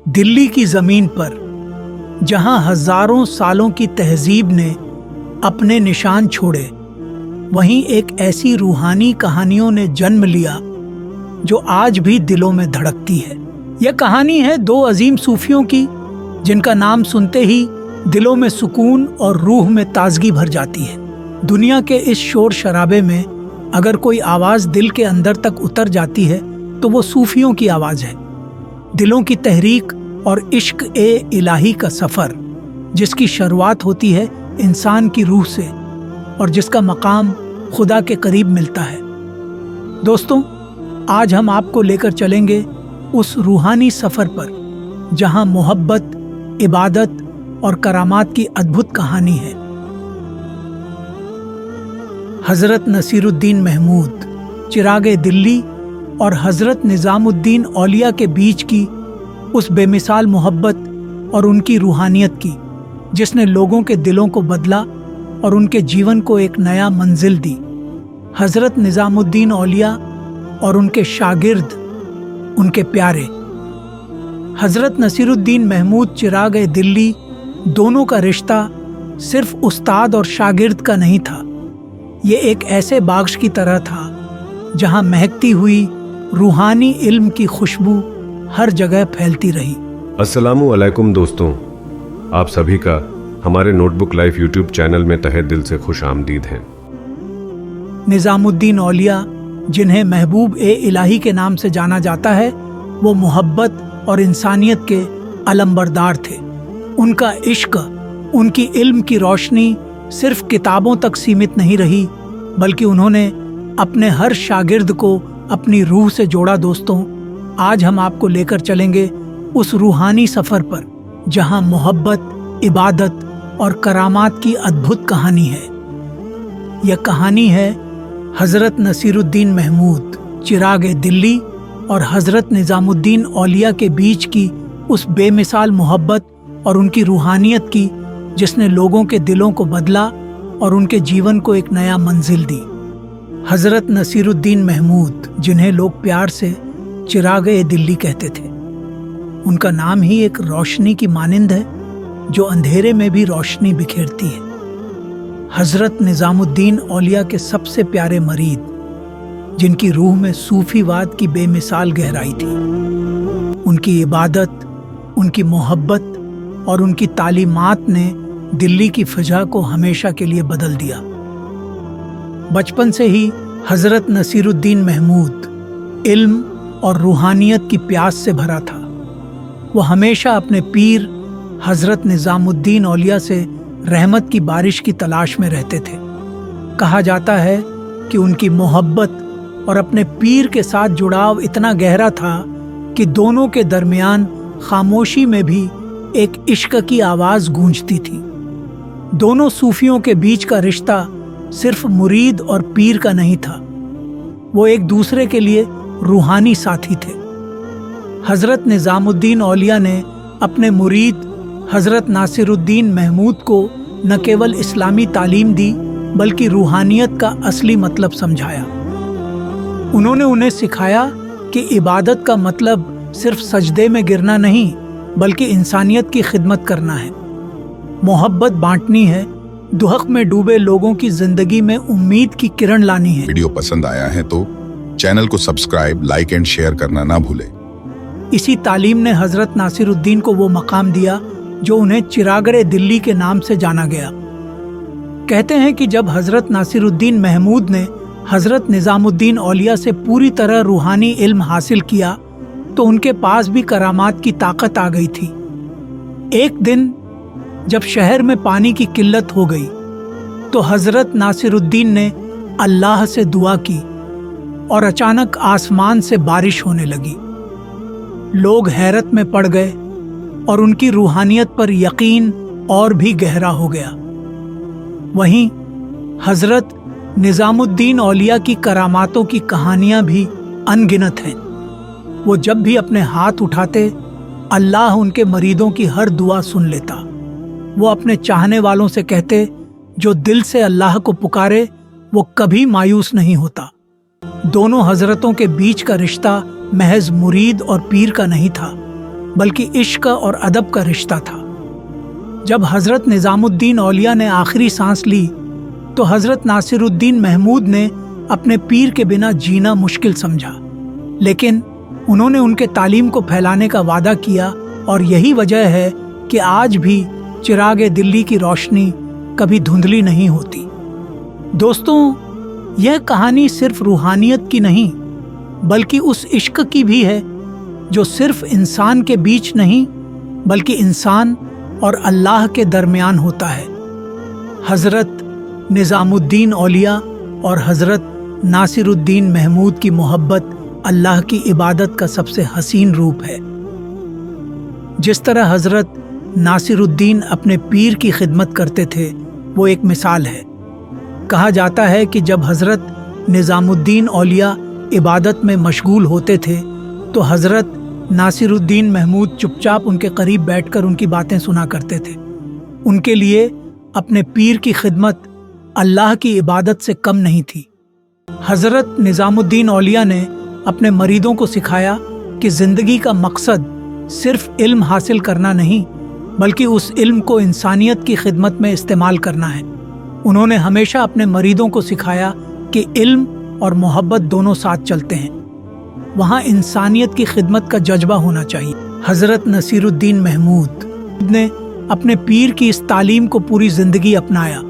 दिल्ली की ज़मीन पर जहां हजारों सालों की तहजीब ने अपने निशान छोड़े, वहीं एक ऐसी रूहानी कहानियों ने जन्म लिया जो आज भी दिलों में धड़कती है। यह कहानी है दो अजीम सूफियों की, जिनका नाम सुनते ही दिलों में सुकून और रूह में ताजगी भर जाती है। दुनिया के इस शोर शराबे में अगर कोई आवाज़ दिल के अंदर तक उतर जाती है तो वो सूफियों की आवाज़ है। दिलों की तहरीक और इश्क ए इलाही का सफ़र, जिसकी शुरुआत होती है इंसान की रूह से और जिसका मकाम खुदा के करीब मिलता है। दोस्तों, आज हम आपको लेकर चलेंगे उस रूहानी सफ़र पर जहां मोहब्बत, इबादत और करामात की अद्भुत कहानी है। हज़रत नसीरुद्दीन महमूद, चिरागे दिल्ली और हज़रत निज़ामुद्दीन औलिया के बीच की उस बेमिसाल मोहब्बत और उनकी रूहानियत की, जिसने लोगों के दिलों को बदला और उनके जीवन को एक नया मंजिल दी। हज़रत निज़ामुद्दीन औलिया और उनके शागिर्द, उनके प्यारे। हज़रत नसीरुद्दीन महमूद चिरागे दिल्ली दोनों का रिश्ता सिर्फ उस्ताद और शागिर्द का नहीं था। ये एक ऐसे बाग़ की तरह था जहां महकती हुई रूहानी इल्म की खुशबू हर जगह फैलती रही। अस्सलामु अलैकुम दोस्तों, आप सभी का हमारे नोटबुक लाइफ यूट्यूब चैनल में तहे दिल से खुश आमदीद हैं। निज़ामुद्दीन औलिया, जिन्हें महबूब ए इलाही के नाम से जाना जाता है, वो मोहब्बत और इंसानियत के अलंबरदार थे। उनका इश्क, उनकी इल्म की रोशनी सिर्फ किताबों तक सीमित नहीं रही, बल्कि उन्होंने अपने हर शागिर्द को अपनी रूह से जोड़ा। दोस्तों, आज हम आपको लेकर चलेंगे उस रूहानी सफ़र पर जहां मोहब्बत, इबादत और करामात की अद्भुत कहानी है। यह कहानी है हज़रत नसीरुद्दीन महमूद, चिरागे दिल्ली और हज़रत निज़ामुद्दीन औलिया के बीच की उस बेमिसाल मोहब्बत और उनकी रूहानियत की, जिसने लोगों के दिलों को बदला और उनके जीवन को एक नया मंजिल दी। हज़रत नसीरुद्दीन महमूद, जिन्हें लोग प्यार से चिरागे दिल्ली कहते थे, उनका नाम ही एक रोशनी की मानिंद है जो अंधेरे में भी रोशनी बिखेरती है। हज़रत निज़ामुद्दीन औलिया के सबसे प्यारे मरीद, जिनकी रूह में सूफीवाद की बेमिसाल गहराई थी। उनकी इबादत, उनकी मोहब्बत और उनकी तालीमात ने दिल्ली की फ़िज़ा को हमेशा के लिए बदल दिया। बचपन से ही हज़रत नसीरुद्दीन महमूद इल्म और रूहानियत की प्यास से भरा था। वो हमेशा अपने पीर हज़रत निज़ामुद्दीन औलिया से रहमत की बारिश की तलाश में रहते थे। कहा जाता है कि उनकी मोहब्बत और अपने पीर के साथ जुड़ाव इतना गहरा था कि दोनों के दरमियान खामोशी में भी एक इश्क की आवाज़ गूंजती थी। दोनों सूफियों के बीच का रिश्ता सिर्फ मुरीद और पीर का नहीं था, वो एक दूसरे के लिए रूहानी साथी थे। हज़रत निज़ामुद्दीन औलिया ने अपने मुरीद हज़रत नासिरुद्दीन महमूद को न केवल इस्लामी तालीम दी, बल्कि रूहानियत का असली मतलब समझाया। उन्होंने उन्हें सिखाया कि इबादत का मतलब सिर्फ सजदे में गिरना नहीं, बल्कि इंसानियत की खिदमत करना है। मोहब्बत बांटनी है, दुहक में डूबे लोगों की जिंदगी में उम्मीद की किरण लानी है। वीडियो पसंद आया है तो चैनल को सब्सक्राइब, लाइक एंड शेयर करना ना भूलें। इसी तालीम ने हज़रत नासिरुद्दीन को वो मकाम दिया जो उन्हें चिरागे दिल्ली के नाम से जाना गया। कहते हैं कि जब हज़रत नासिरुद्दीन महमूद ने हज़रत निज़ामुद्दीन औलिया से पूरी तरह रूहानी इल्म हासिल किया तो उनके पास भी करामात की ताकत आ गई थी। एक दिन जब शहर में पानी की किल्लत हो गई तो हज़रत नासिरुद्दीन ने अल्लाह से दुआ की और अचानक आसमान से बारिश होने लगी। लोग हैरत में पड़ गए और उनकी रूहानियत पर यकीन और भी गहरा हो गया। वहीं हज़रत निज़ामुद्दीन औलिया की करामातों की कहानियां भी अनगिनत हैं। वो जब भी अपने हाथ उठाते, अल्लाह उनके मरीदों की हर दुआ सुन लेता। वो अपने चाहने वालों से कहते, जो दिल से अल्लाह को पुकारे वो कभी मायूस नहीं होता। दोनों हजरतों के बीच का रिश्ता महज मुरीद और पीर का नहीं था, बल्कि इश्क और अदब का रिश्ता था। जब हज़रत निज़ामुद्दीन औलिया ने आखिरी सांस ली तो हज़रत नासिरुद्दीन महमूद ने अपने पीर के बिना जीना मुश्किल समझा, लेकिन उन्होंने उनके तालीम को फैलाने का वादा किया और यही वजह है कि आज भी चिरागे दिल्ली की रोशनी कभी धुंधली नहीं होती। दोस्तों, यह कहानी सिर्फ रूहानियत की नहीं बल्कि उस इश्क की भी है जो सिर्फ इंसान के बीच नहीं बल्कि इंसान और अल्लाह के दरमियान होता है। हज़रत निज़ामुद्दीन औलिया और हज़रत नासिरुद्दीन महमूद की मोहब्बत अल्लाह की इबादत का सबसे हसीन रूप है। जिस तरह हज़रत नासिरुद्दीन अपने पीर की खिदमत करते थे वो एक मिसाल है। कहा जाता है कि जब हज़रत निज़ामुद्दीन औलिया इबादत में मशगूल होते थे तो हज़रत नासिरुद्दीन महमूद चुपचाप उनके करीब बैठकर उनकी बातें सुना करते थे। उनके लिए अपने पीर की खिदमत अल्लाह की इबादत से कम नहीं थी। हज़रत निज़ामुद्दीन औलिया ने अपने मरीदों को सिखाया कि ज़िंदगी का मकसद सिर्फ इल्म हासिल करना नहीं बल्कि उस इल्म को इंसानियत की खिदमत में इस्तेमाल करना है। उन्होंने हमेशा अपने मरीदों को सिखाया कि इल्म और मोहब्बत दोनों साथ चलते हैं, वहाँ इंसानियत की खिदमत का जज्बा होना चाहिए। हज़रत नासिरुद्दीन महमूद ने अपने पीर की इस तालीम को पूरी ज़िंदगी अपनाया।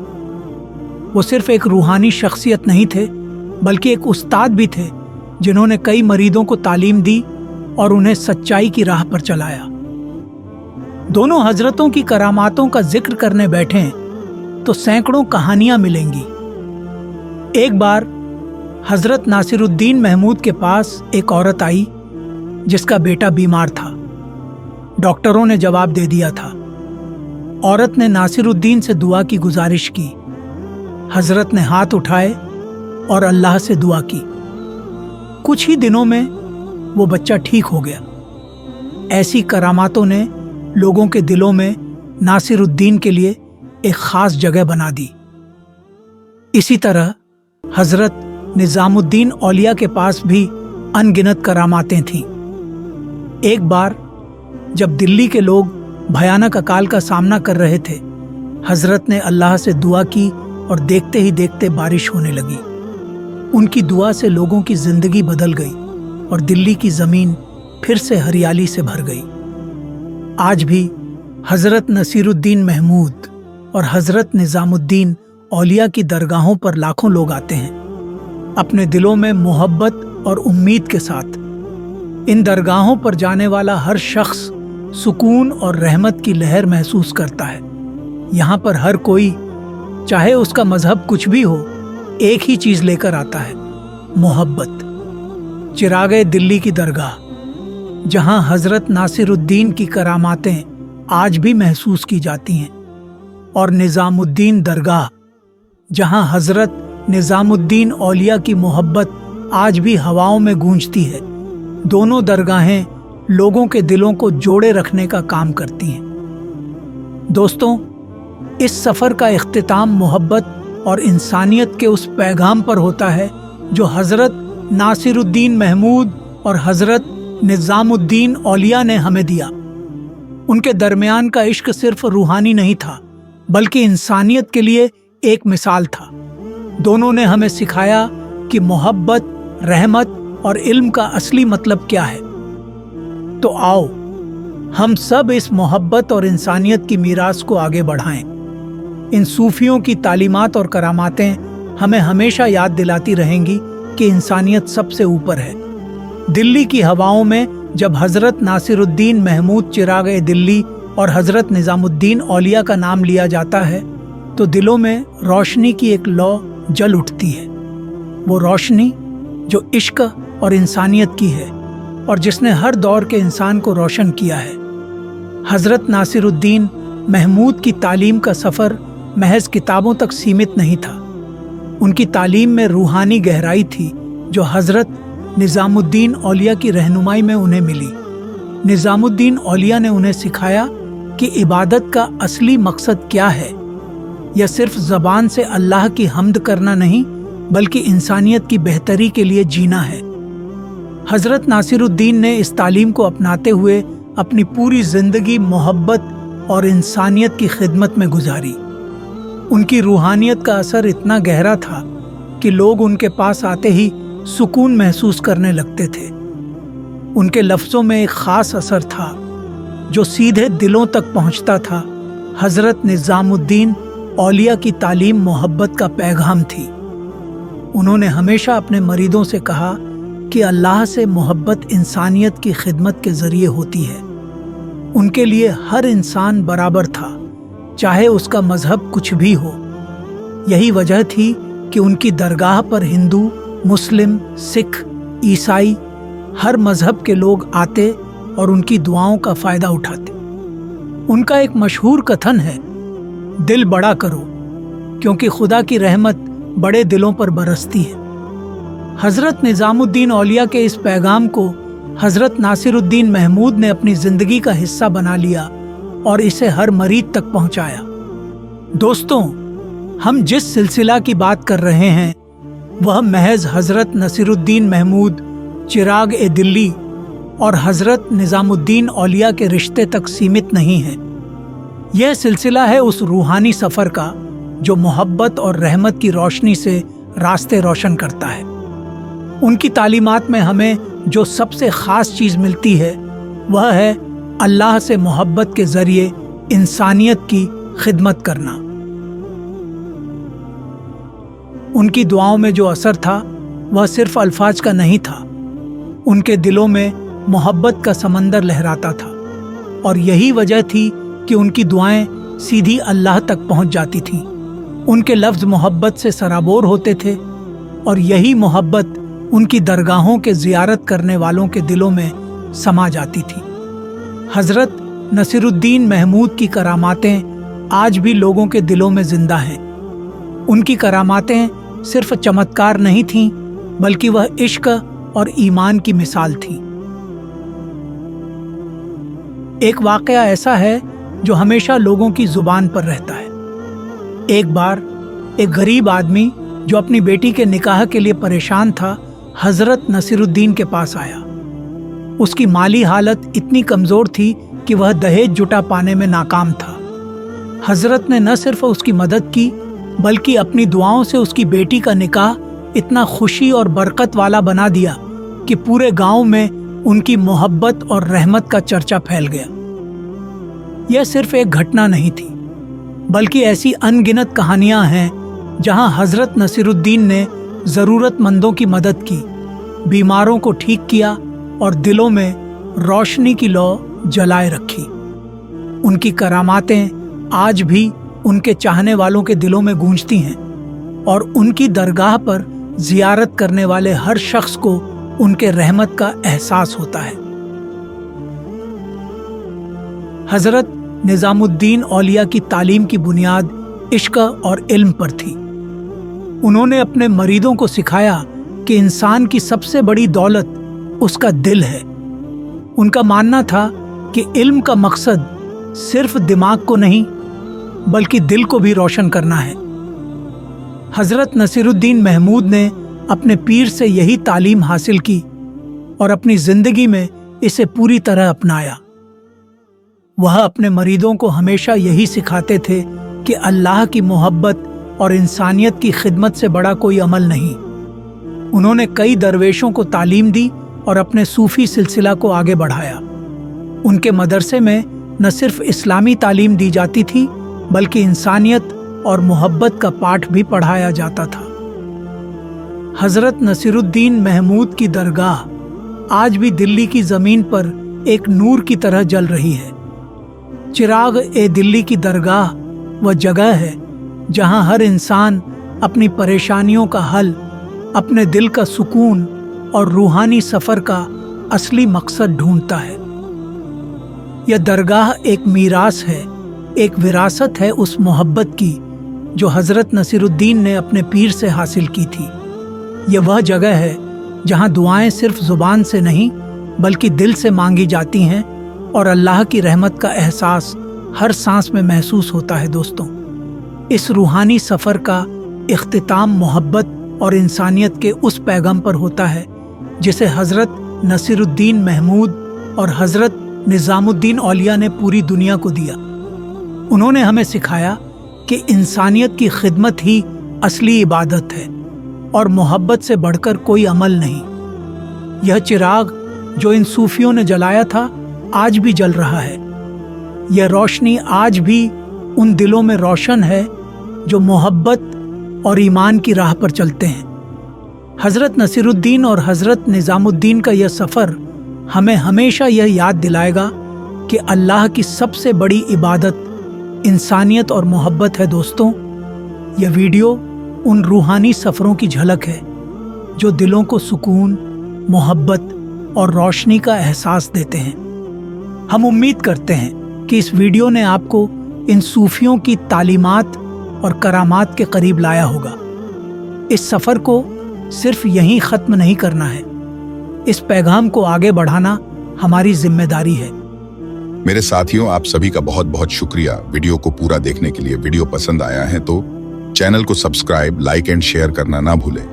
वो सिर्फ एक रूहानी शख्सियत नहीं थे बल्कि एक उस्ताद भी थे जिन्होंने कई मरीदों को तालीम दी और उन्हें सच्चाई की राह पर चलाया। दोनों हजरतों की करामातों का जिक्र करने बैठें तो सैकड़ों कहानियां मिलेंगी। एक बार हज़रत नासिरुद्दीन महमूद के पास एक औरत आई जिसका बेटा बीमार था। डॉक्टरों ने जवाब दे दिया था। औरत ने नासिरुद्दीन से दुआ की गुजारिश की। हज़रत ने हाथ उठाए और अल्लाह से दुआ की। कुछ ही दिनों में वो बच्चा ठीक हो गया। ऐसी करामातों ने लोगों के दिलों में नासिरुद्दीन के लिए एक ख़ास जगह बना दी। इसी तरह हज़रत निज़ामुद्दीन औलिया के पास भी अनगिनत करामातें थीं। एक बार जब दिल्ली के लोग भयानक अकाल का सामना कर रहे थे, हज़रत ने अल्लाह से दुआ की और देखते ही देखते बारिश होने लगी। उनकी दुआ से लोगों की ज़िंदगी बदल गई और दिल्ली की ज़मीन फिर से हरियाली से भर गई। आज भी हज़रत नासिरुद्दीन महमूद और हज़रत निज़ामुद्दीन औलिया की दरगाहों पर लाखों लोग आते हैं, अपने दिलों में मोहब्बत और उम्मीद के साथ। इन दरगाहों पर जाने वाला हर शख्स सुकून और रहमत की लहर महसूस करता है। यहाँ पर हर कोई, चाहे उसका मजहब कुछ भी हो, एक ही चीज़ लेकर आता है, मोहब्बत। चिरागे दिल्ली की दरगाह, जहाँ हज़रत नासिरुद्दीन की करामातें आज भी महसूस की जाती हैं, और निज़ामुद्दीन दरगाह, जहाँ हज़रत निज़ामुद्दीन औलिया की मोहब्बत आज भी हवाओं में गूंजती है। दोनों दरगाहें लोगों के दिलों को जोड़े रखने का काम करती हैं। दोस्तों, इस सफ़र का इख्तिताम मोहब्बत और इंसानियत के उस पैगाम पर होता है जो हज़रत नासिरुद्दीन महमूद और हज़रत निज़ामुद्दीन औलिया ने हमें दिया। उनके दरमियान का इश्क सिर्फ रूहानी नहीं था बल्कि इंसानियत के लिए एक मिसाल था। दोनों ने हमें सिखाया कि मोहब्बत, रहमत और इल्म का असली मतलब क्या है। तो आओ हम सब इस मोहब्बत और इंसानियत की मीरास को आगे बढ़ाएं। इन सूफियों की तालीमात और करामातें हमें हमेशा याद दिलाती रहेंगी कि इंसानियत सबसे ऊपर है। दिल्ली की हवाओं में जब हज़रत नासिरुद्दीन महमूद चिरागे दिल्ली और हज़रत निज़ामुद्दीन औलिया का नाम लिया जाता है तो दिलों में रोशनी की एक लौ जल उठती है। वो रोशनी जो इश्क और इंसानियत की है और जिसने हर दौर के इंसान को रोशन किया है। हज़रत नासिरुद्दीन महमूद की तालीम का सफ़र महज किताबों तक सीमित नहीं था। उनकी तालीम में रूहानी गहराई थी जो हज़रत निज़ामुद्दीन औलिया की रहनुमाई में उन्हें मिली। निज़ामुद्दीन औलिया ने उन्हें सिखाया कि इबादत का असली मकसद क्या है। यह सिर्फ ज़बान से अल्लाह की हम्द करना नहीं बल्कि इंसानियत की बेहतरी के लिए जीना है। हज़रत नासिरुद्दीन ने इस तालीम को अपनाते हुए अपनी पूरी जिंदगी मोहब्बत और इंसानियत की खिदमत में गुजारी। उनकी रूहानियत का असर इतना गहरा था कि लोग उनके पास आते ही सुकून महसूस करने लगते थे। उनके लफ्ज़ों में एक ख़ास असर था जो सीधे दिलों तक पहुंचता था। हज़रत निज़ामुद्दीन औलिया की तालीम मोहब्बत का पैगाम थी। उन्होंने हमेशा अपने मरीदों से कहा कि अल्लाह से मोहब्बत इंसानियत की खिदमत के ज़रिए होती है। उनके लिए हर इंसान बराबर था, चाहे उसका मजहब कुछ भी हो। यही वजह थी कि उनकी दरगाह पर हिंदू, मुस्लिम, सिख, ईसाई, हर मजहब के लोग आते और उनकी दुआओं का फ़ायदा उठाते। उनका एक मशहूर कथन है, दिल बड़ा करो क्योंकि खुदा की रहमत बड़े दिलों पर बरसती है। हज़रत निज़ामुद्दीन औलिया के इस पैगाम को हज़रत नासिरुद्दीन महमूद ने अपनी ज़िंदगी का हिस्सा बना लिया और इसे हर मरीद तक पहुंचाया। दोस्तों, हम जिस सिलसिला की बात कर रहे हैं वह महज हज़रत नसीरुद्दीन महमूद, चिराग ए दिल्ली और हज़रत निज़ामुद्दीन औलिया के रिश्ते तक सीमित नहीं है। यह सिलसिला है उस रूहानी सफ़र का जो मोहब्बत और रहमत की रोशनी से रास्ते रोशन करता है। उनकी तालीमात में हमें जो सबसे ख़ास चीज़ मिलती है वह है अल्लाह से मोहब्बत के ज़रिए इंसानियत की खिदमत करना। उनकी दुआओं में जो असर था वह सिर्फ अल्फाज का नहीं था। उनके दिलों में मोहब्बत का समंदर लहराता था और यही वजह थी कि उनकी दुआएं सीधी अल्लाह तक पहुंच जाती थीं। उनके लफ्ज़ मोहब्बत से सराबोर होते थे और यही मोहब्बत उनकी दरगाहों के ज़ियारत करने वालों के दिलों में समा जाती थी। हज़रत नसीरुद्दीन महमूद की करामातें आज भी लोगों के दिलों में ज़िंदा हैं। उनकी करामातें सिर्फ चमत्कार नहीं थीं, बल्कि वह इश्क और ईमान की मिसाल थी। एक वाक़या ऐसा है जो हमेशा लोगों की ज़ुबान पर रहता है। एक बार एक गरीब आदमी जो अपनी बेटी के निकाह के लिए परेशान था, हज़रत नसीरुद्दीन के पास आया। उसकी माली हालत इतनी कमज़ोर थी कि वह दहेज जुटा पाने में नाकाम था। हज़रत ने न सिर्फ उसकी मदद की बल्कि अपनी दुआओं से उसकी बेटी का निकाह इतना खुशी और बरकत वाला बना दिया कि पूरे गांव में उनकी मोहब्बत और रहमत का चर्चा फैल गया। यह सिर्फ एक घटना नहीं थी, बल्कि ऐसी अनगिनत कहानियां हैं जहां हज़रत नसीरुद्दीन ने ज़रूरतमंदों की मदद की, बीमारों को ठीक किया और दिलों में रोशनी की लौ जलाए रखी। उनकी करामातें आज भी उनके चाहने वालों के दिलों में गूंजती हैं और उनकी दरगाह पर ज़ियारत करने वाले हर शख्स को उनके रहमत का एहसास होता है। हज़रत निज़ामुद्दीन औलिया की तालीम की बुनियाद इश्क और इल्म पर थी। उन्होंने अपने मरीदों को सिखाया कि इंसान की सबसे बड़ी दौलत उसका दिल है। उनका मानना था कि इल्म का मकसद सिर्फ दिमाग को नहीं बल्कि दिल को भी रोशन करना है। हज़रत नसीरुद्दीन महमूद ने अपने पीर से यही तालीम हासिल की और अपनी ज़िंदगी में इसे पूरी तरह अपनाया। वह अपने मरीदों को हमेशा यही सिखाते थे कि अल्लाह की मोहब्बत और इंसानियत की खिदमत से बड़ा कोई अमल नहीं। उन्होंने कई दरवेशों को तालीम दी और अपने सूफ़ी सिलसिला को आगे बढ़ाया। उनके मदरसे में न सिर्फ इस्लामी तालीम दी जाती थी बल्कि इंसानियत और मोहब्बत का पाठ भी पढ़ाया जाता था। हज़रत नसीरुद्दीन महमूद की दरगाह आज भी दिल्ली की ज़मीन पर एक नूर की तरह जल रही है। चिराग ए दिल्ली की दरगाह वह जगह है जहां हर इंसान अपनी परेशानियों का हल, अपने दिल का सुकून और रूहानी सफ़र का असली मकसद ढूंढता है। यह दरगाह एक मीरास है, एक विरासत है उस मोहब्बत की जो हज़रत नसीरुद्दीन ने अपने पीर से हासिल की थी। यह वह जगह है जहां दुआएं सिर्फ ज़ुबान से नहीं बल्कि दिल से मांगी जाती हैं और अल्लाह की रहमत का एहसास हर सांस में महसूस होता है। दोस्तों, इस रूहानी सफ़र का इख्तिताम मोहब्बत और इंसानियत के उस पैगाम पर होता है जिसे हज़रत नसीरुद्दीन महमूद और हज़रत निजामुद्दीन औलिया ने पूरी दुनिया को दिया। उन्होंने हमें सिखाया कि इंसानियत की खिदमत ही असली इबादत है और मोहब्बत से बढ़कर कोई अमल नहीं। यह चिराग जो इन सूफियों ने जलाया था आज भी जल रहा है। यह रोशनी आज भी उन दिलों में रोशन है जो मोहब्बत और ईमान की राह पर चलते हैं। हज़रत नसीरुद्दीन और हज़रत निज़ामुद्दीन का यह सफ़र हमें हमेशा यह याद दिलाएगा कि अल्लाह की सबसे बड़ी इबादत इंसानियत और मोहब्बत है। दोस्तों, यह वीडियो उन रूहानी सफ़रों की झलक है जो दिलों को सुकून, मोहब्बत और रोशनी का एहसास देते हैं। हम उम्मीद करते हैं कि इस वीडियो ने आपको इन सूफियों की तालीमात और करामात के करीब लाया होगा। इस सफ़र को सिर्फ यहीं ख़त्म नहीं करना है, इस पैगाम को आगे बढ़ाना हमारी जिम्मेदारी है। मेरे साथियों, आप सभी का बहुत बहुत शुक्रिया वीडियो को पूरा देखने के लिए। वीडियो पसंद आया है तो चैनल को सब्सक्राइब, लाइक एंड शेयर करना ना भूलें।